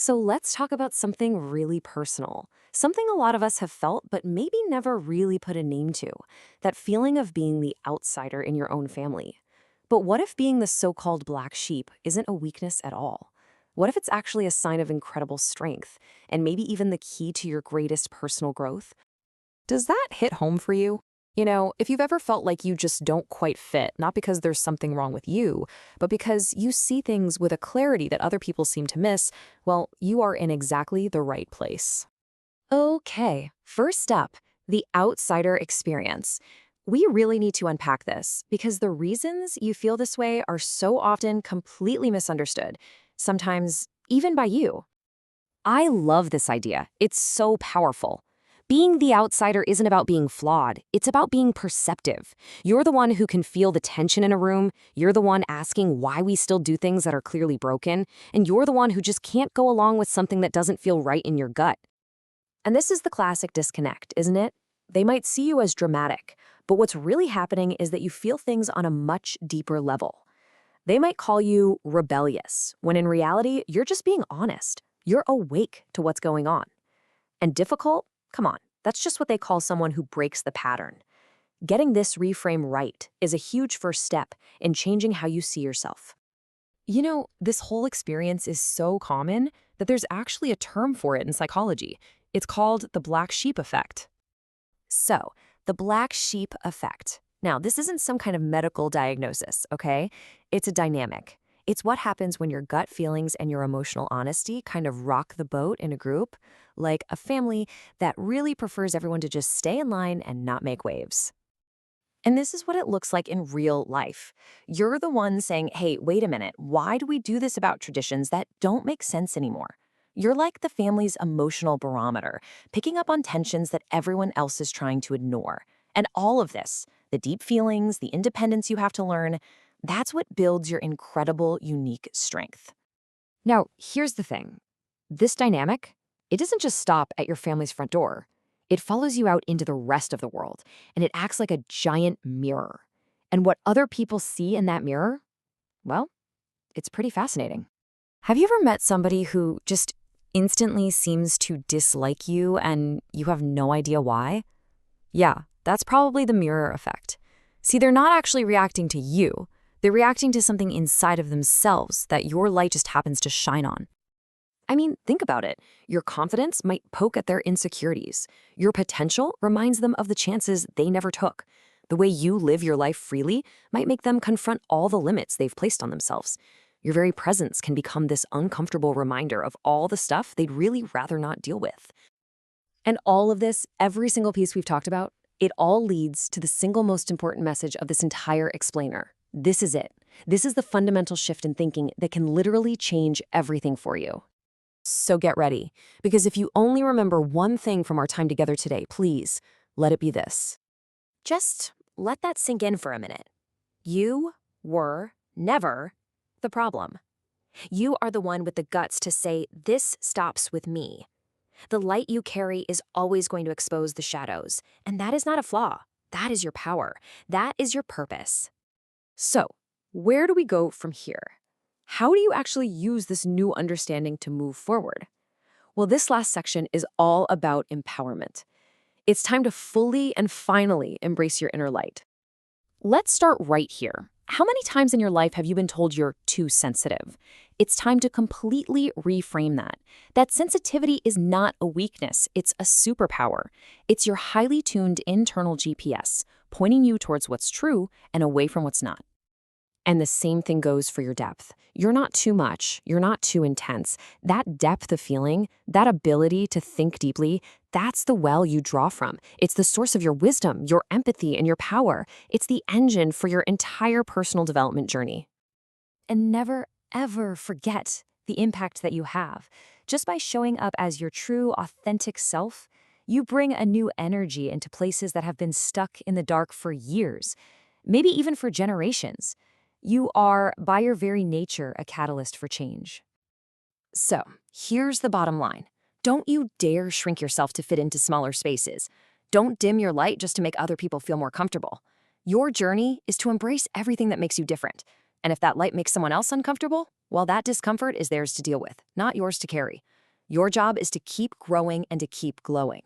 So let's talk about something really personal. Something a lot of us have felt, but maybe never really put a name to. That feeling of being the outsider in your own family. But what if being the so-called black sheep isn't a weakness at all? What if it's actually a sign of incredible strength, and maybe even the key to your greatest personal growth? Does that hit home for you? If you've ever felt like you just don't quite fit, not because there's something wrong with you, but because you see things with a clarity that other people seem to miss, well, you are in exactly the right place. Okay, first up, the outsider experience. We really need to unpack this because the reasons you feel this way are so often completely misunderstood, sometimes even by you. I love this idea. It's so powerful. Being the outsider isn't about being flawed. It's about being perceptive. You're the one who can feel the tension in a room. You're the one asking why we still do things that are clearly broken. And you're the one who just can't go along with something that doesn't feel right in your gut. And this is the classic disconnect, isn't it? They might see you as dramatic, but what's really happening is that you feel things on a much deeper level. They might call you rebellious, when in reality, you're just being honest. You're awake to what's going on. And difficult? Come on, that's just what they call someone who breaks the pattern. Getting this reframe right is a huge first step in changing how you see yourself. This whole experience is so common that there's actually a term for it in psychology. It's called the black sheep effect. So, the black sheep effect. Now, this isn't some kind of medical diagnosis, okay? It's a dynamic. It's what happens when your gut feelings and your emotional honesty kind of rock the boat in a group, like a family that really prefers everyone to just stay in line and not make waves. And this is what it looks like in real life. You're the one saying, hey, wait a minute, why do we do this about traditions that don't make sense anymore? You're like the family's emotional barometer, picking up on tensions that everyone else is trying to ignore. And all of this, the deep feelings, the independence you have to learn, that's what builds your incredible, unique strength. Now, here's the thing. This dynamic, it doesn't just stop at your family's front door. It follows you out into the rest of the world, and it acts like a giant mirror. And what other people see in that mirror, well, it's pretty fascinating. Have you ever met somebody who just instantly seems to dislike you and you have no idea why? Yeah, that's probably the mirror effect. See, they're not actually reacting to you. They're reacting to something inside of themselves that your light just happens to shine on. I mean, think about it. Your confidence might poke at their insecurities. Your potential reminds them of the chances they never took. The way you live your life freely might make them confront all the limits they've placed on themselves. Your very presence can become this uncomfortable reminder of all the stuff they'd really rather not deal with. And all of this, every single piece we've talked about, it all leads to the single most important message of this entire explainer. This is it. This is the fundamental shift in thinking that can literally change everything for you. So get ready, because if you only remember one thing from our time together today, please, let it be this. Just let that sink in for a minute. You were never the problem. You are the one with the guts to say, this stops with me. The light you carry is always going to expose the shadows, and that is not a flaw. That is your power. That is your purpose. So, where do we go from here? How do you actually use this new understanding to move forward? Well, this last section is all about empowerment. It's time to fully and finally embrace your inner light. Let's start right here. How many times in your life have you been told you're too sensitive? It's time to completely reframe that. That sensitivity is not a weakness, it's a superpower. It's your highly tuned internal GPS, pointing you towards what's true and away from what's not. And the same thing goes for your depth. You're not too much. You're not too intense. That depth of feeling, that ability to think deeply, that's the well you draw from. It's the source of your wisdom, your empathy, and your power. It's the engine for your entire personal development journey. And never, ever forget the impact that you have. Just by showing up as your true, authentic self, you bring a new energy into places that have been stuck in the dark for years, maybe even for generations. You are, by your very nature, a catalyst for change. So, here's the bottom line. Don't you dare shrink yourself to fit into smaller spaces. Don't dim your light just to make other people feel more comfortable. Your journey is to embrace everything that makes you different. And if that light makes someone else uncomfortable, Well, that discomfort is theirs to deal with, not yours to carry. Your job is to keep growing and to keep glowing.